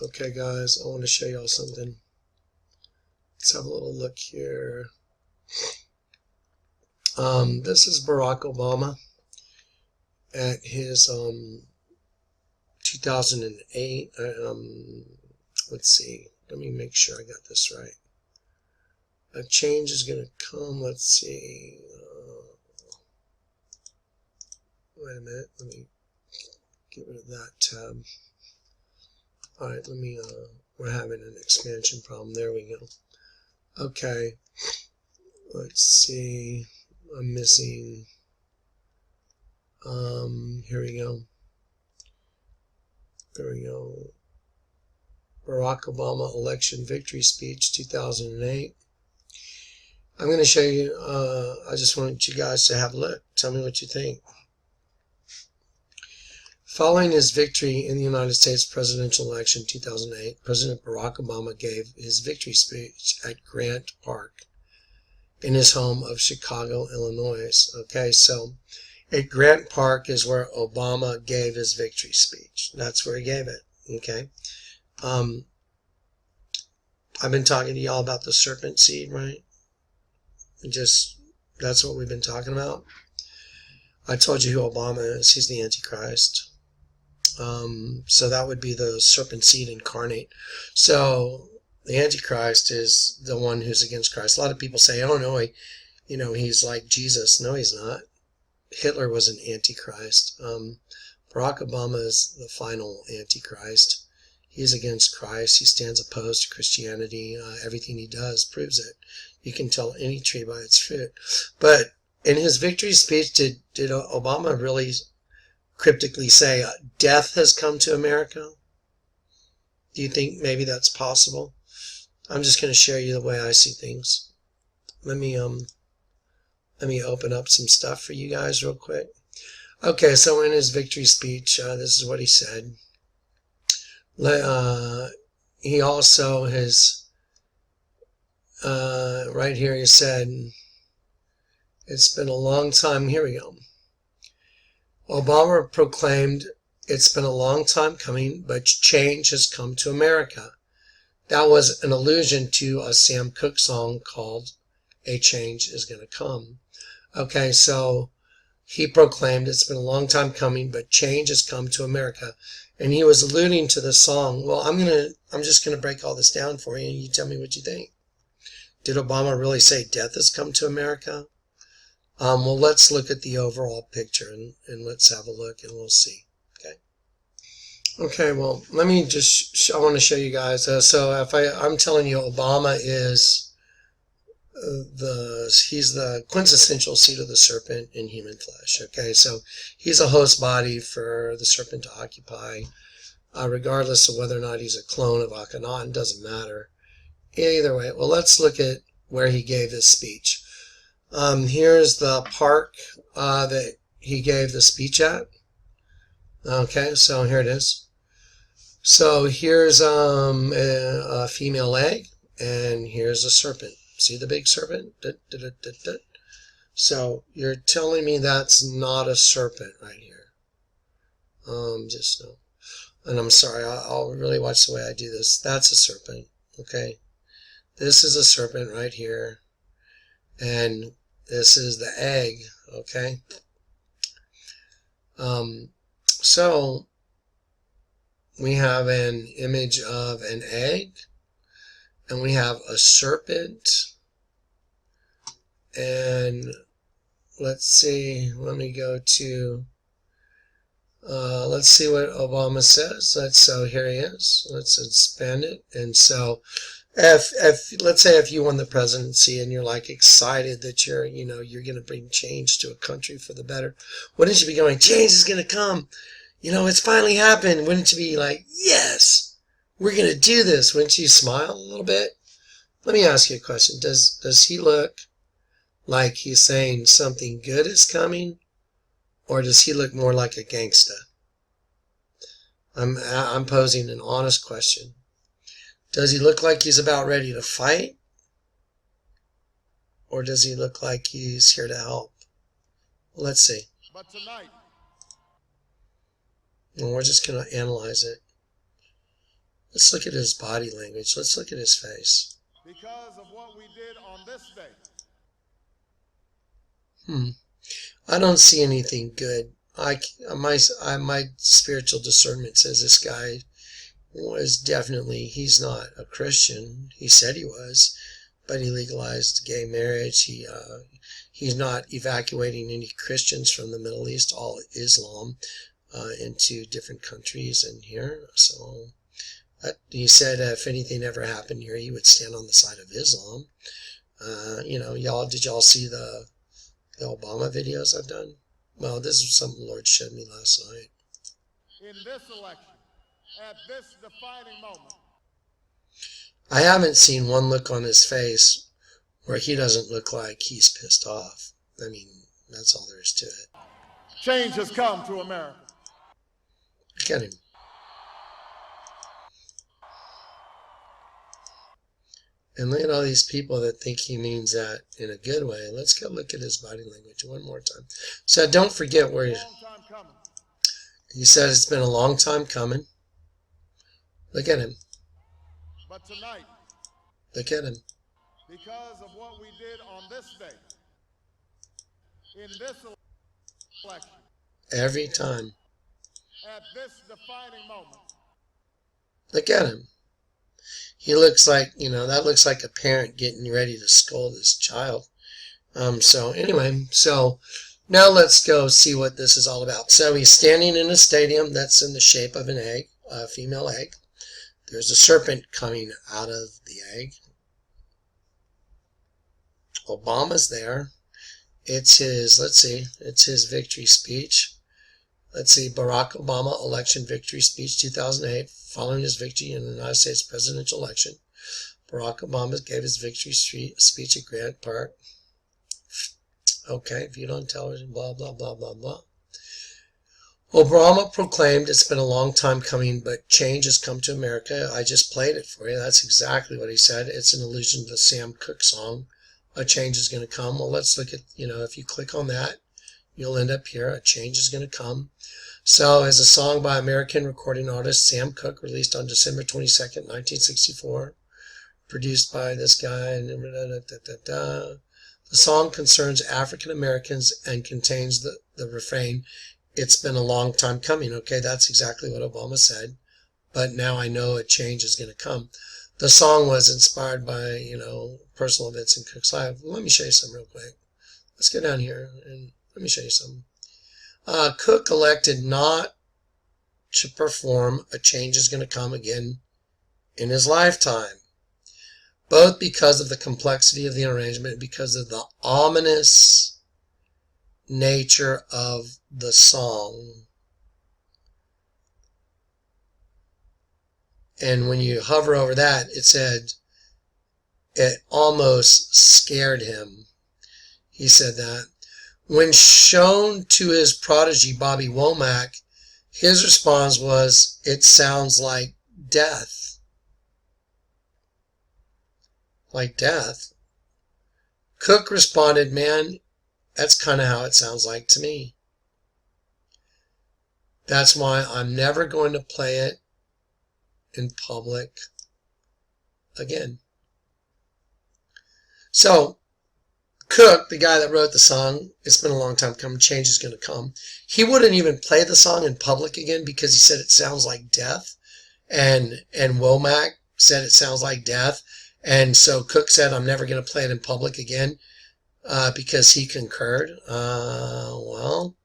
Okay guys, I want to show y'all something. Let's have a little look here. This is Barack Obama at his 2008. Let's see. Let me make sure I got this right. A change is going to come. Let's see. Wait a minute. Let me get rid of that tab. All right. We're having an expansion problem. There we go. Okay. Let's see. I'm missing. Here we go. There we go. Barack Obama election victory speech 2008. I'm going to show you, I just want you guys to have a look. Tell me what you think. Following his victory in the United States presidential election 2008, President Barack Obama gave his victory speech at Grant Park in his home of Chicago, Illinois. Okay, so at Grant Park is where Obama gave his victory speech. That's where he gave it. Okay. I've been talking to y'all about the serpent seed, right? That's what we've been talking about. I told you who Obama is. He's the Antichrist. So that would be the serpent seed incarnate. So the Antichrist is the one who's against Christ. A lot of people say, oh no, he's like Jesus. No, he's not. Hitler was an Antichrist. Barack Obama is the final Antichrist. He's against Christ. He stands opposed to Christianity. Everything he does proves it. You can tell any tree by its fruit. But in his victory speech, did Obama really cryptically say, death has come to America? Do you think maybe that's possible? I'm just going to share you the way I see things. Let me open up some stuff for you guys real quick. Okay, so in his victory speech, this is what he said. He also has, right here he said, it's been a long time. Here we go. Obama proclaimed, it's been a long time coming, but change has come to America. That was an allusion to a Sam Cooke song called A Change Is Gonna Come. Okay, so he proclaimed it's been a long time coming, but change has come to America. And he was alluding to the song. Well, I'm just gonna break all this down for you and you tell me what you think. Did Obama really say death has come to America? Well, let's look at the overall picture and let's have a look and we'll see. Okay, well, let me just, I want to show you guys. So if I'm telling you Obama is he's the quintessential seed of the serpent in human flesh. Okay, so he's a host body for the serpent to occupy, regardless of whether or not he's a clone of Akhenaten, doesn't matter. Either way, well, let's look at where he gave his speech. Here's the park that he gave the speech at. Okay, so here it is. So here's a female egg, and here's a serpent. See the big serpent? So you're telling me that's not a serpent right here. Just no. And I'm sorry, I'll really watch the way I do this. That's a serpent. Okay. This is a serpent right here. And this is the egg. Okay. So we have an image of an egg, and we have a serpent, and let's see, let me go to, let's see what Obama says. So here he is. Let's expand it. And so if let's say if you won the presidency and you're like excited that you're going to bring change to a country for the better, wouldn't you be going, change is going to come? It's finally happened. Wouldn't you be like, yes, we're going to do this? Wouldn't you smile a little bit? Let me ask you a question. Does he look like he's saying something good is coming? Or does he look more like a gangsta? I'm posing an honest question. Does he look like he's about ready to fight? Or does he look like he's here to help? Well, let's see. But tonight, and we're just going to analyze it. Let's look at his body language. Let's look at his face. Because of what we did on this day. I don't see anything good. My spiritual discernment says this guy was definitely, he's not a Christian. He said he was, but he legalized gay marriage. He's not evacuating any Christians from the Middle East, all Islam, into different countries in here. So he said if anything ever happened here, he would stand on the side of Islam. Did y'all see the Obama videos I've done? Well, this is something the Lord showed me last night. In this election, at this defining moment, I haven't seen one look on his face where he doesn't look like he's pissed off. I mean, that's all there is to it. Change has come to America. Look at him. And look at all these people that think he means that in a good way. Let's go look at his body language one more time. So don't forget where he said it's been a long time coming. Look at him. But tonight, look at him. Because of what we did on this day, in this election, every time, at this defining moment, look at him. He looks like, that looks like a parent getting ready to scold his child. So now let's go see what this is all about. So he's standing in a stadium that's in the shape of an egg, a female egg. There's a serpent coming out of the egg. Obama's there. It's his victory speech. Let's see, Barack Obama election victory speech 2008, following his victory in the United States presidential election. Barack Obama gave his victory speech at Grant Park. Okay, viewed on television, blah, blah, blah, blah, blah. Obama proclaimed it's been a long time coming, but change has come to America. I just played it for you. That's exactly what he said. It's an allusion to the Sam Cooke song. A change is going to come. Well, let's look at, if you click on that, you'll end up here. A change is going to come. So, as a song by American recording artist Sam Cooke, released on December 22nd, 1964, produced by this guy. The song concerns African Americans and contains the refrain, "It's been a long time coming." Okay, that's exactly what Obama said. But now I know a change is going to come. The song was inspired by, personal events in Cooke's life. Let me show you some real quick. Let's go down here and let me show you something. Cooke elected not to perform "A Change is Going to Come" again in his lifetime, both because of the complexity of the arrangement and because of the ominous nature of the song. And when you hover over that, it said it almost scared him. He said that. When shown to his prodigy, Bobby Womack, his response was, "It sounds like death." Like death. Cooke responded, "Man, that's kind of how it sounds like to me. That's why I'm never going to play it in public again." So, Cooke, the guy that wrote the song, "It's been a long time coming, change is going to come," he wouldn't even play the song in public again because he said it sounds like death. And Womack said it sounds like death. And so Cooke said, "I'm never going to play it in public again," because he concurred. Well,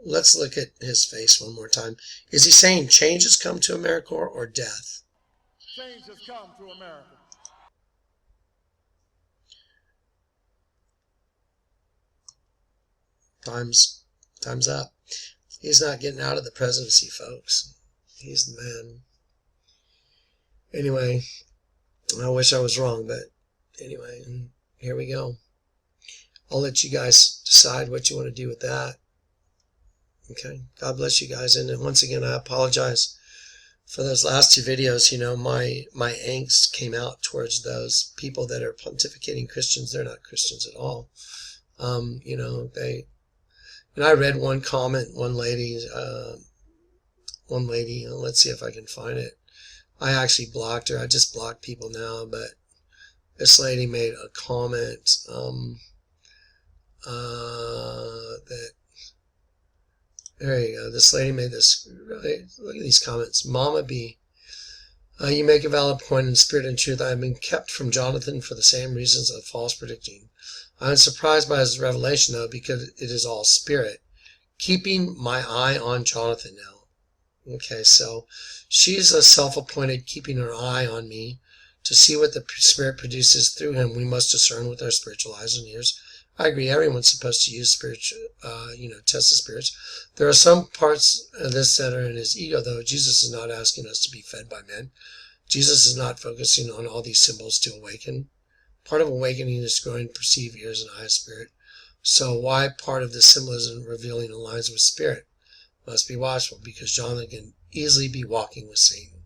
let's look at his face one more time. Is he saying change has come to America or death? Change has come to America. Time's up. He's not getting out of the presidency, folks. He's the man. Anyway, I wish I was wrong, but anyway, here we go. I'll let you guys decide what you want to do with that. Okay, God bless you guys. And once again, I apologize for those last two videos. My angst came out towards those people that are pontificating Christians. They're not Christians at all. And I read one comment, one lady, let's see if I can find it. I actually blocked her. I just block people now, but this lady made a comment that, there you go. This lady made this, really, look at these comments. Mama B, you make a valid point. In spirit and truth, I have been kept from Jonathan for the same reasons of false predicting. I am surprised by his revelation, though, because it is all spirit. Keeping my eye on Jonathan now. Okay, so she's a self-appointed keeping her eye on me to see what the Spirit produces through him. We must discern with our spiritual eyes and ears. I agree. Everyone's supposed to use spiritual, test the spirits. There are some parts of this that are in his ego, though. Jesus is not asking us to be fed by men. Jesus is not focusing on all these symbols to awaken. Part of awakening is growing to perceive ears and eyes spirit. So why part of the symbolism revealing aligns with spirit? Must be watchful, because Jonathan can easily be walking with Satan.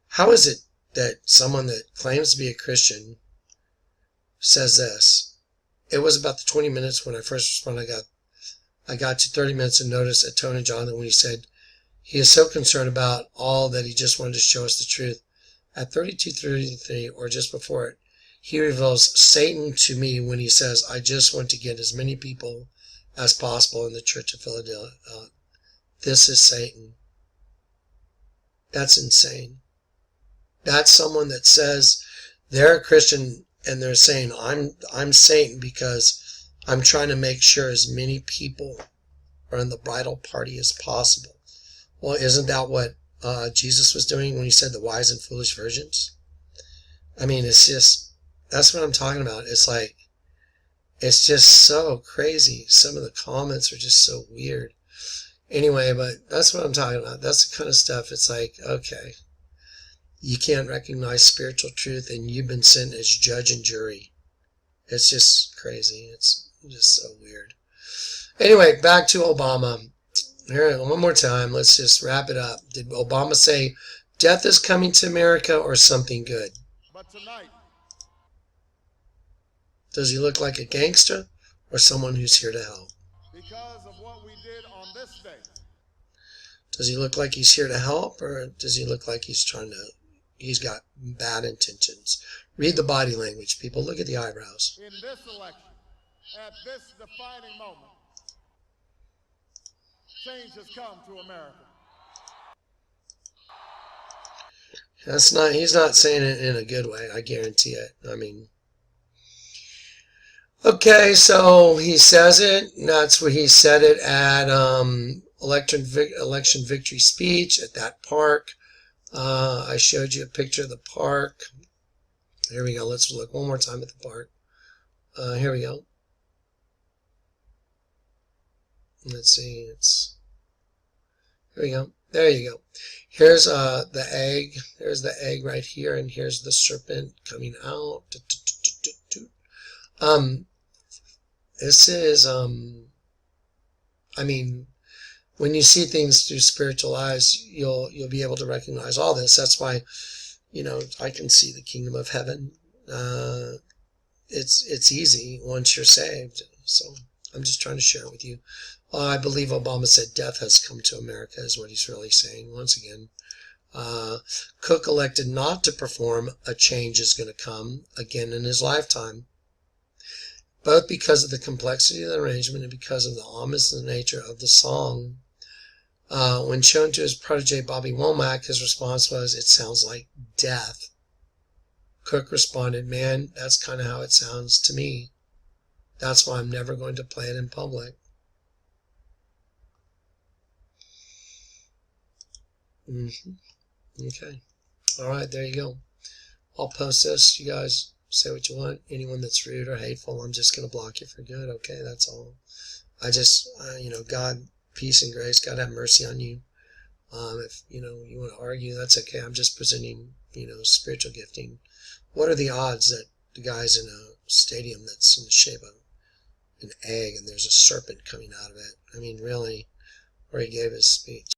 How is it that someone that claims to be a Christian says this? It was about the 20 minutes when I first responded. I got to 30 minutes of notice at Tony Jonathan when he said he is so concerned about all that he just wanted to show us the truth. At 32:33, or just before it, he reveals Satan to me when he says, I just want to get as many people as possible in the Church of Philadelphia. This is Satan. That's insane. That's someone that says they're a Christian and they're saying, I'm Satan because I'm trying to make sure as many people are in the bridal party as possible. Well, isn't that what Jesus was doing when he said the wise and foolish virgins? I mean, it's just, that's what I'm talking about. It's like, it's just so crazy. Some of the comments are just so weird. Anyway, but that's what I'm talking about. That's the kind of stuff. It's like, okay, you can't recognize spiritual truth and you've been sent as judge and jury. It's just crazy. It's just so weird. Anyway, back to Obama. Here, one more time. Let's just wrap it up. Did Obama say death is coming to America or something good? But tonight, does he look like a gangster or someone who's here to help? because of what we did on this day, does he look like he's here to help, or does he look like he's got bad intentions? Read the body language, people. Look at the eyebrows. in this election, at this defining moment, change has come to America. He's not saying it in a good way, I guarantee it. I mean, okay, so he says it. That's what he said it at election victory speech at that park. I showed you a picture of the park. Here we go. Let's look one more time at the park. Here we go. Let's see. Here we go. There you go. Here's the egg. There's the egg right here, and here's the serpent coming out. This is I mean, when you see things through spiritual eyes, you'll be able to recognize all this. That's why, I can see the kingdom of heaven. It's easy once you're saved. So I'm just trying to share it with you. I believe Obama said death has come to America is what he's really saying. Once again, Cook elected not to perform a change is going to come again in his lifetime, both because of the complexity of the arrangement and because of the ominous nature of the song. When shown to his protege Bobby Womack, his response was, "It sounds like death." Cook responded, "Man, that's kind of how it sounds to me. That's why I'm never going to play it in public." Okay. All right, there you go. I'll post this. You guys say what you want. Anyone that's rude or hateful, I'm just going to block you for good. Okay, that's all. I just, God, peace and grace. God have mercy on you. If, you want to argue, that's okay. I'm just presenting, spiritual gifting. What are the odds that the guy's in a stadium that's in the shape of an egg and there's a serpent coming out of it? I mean, really, where he gave his speech.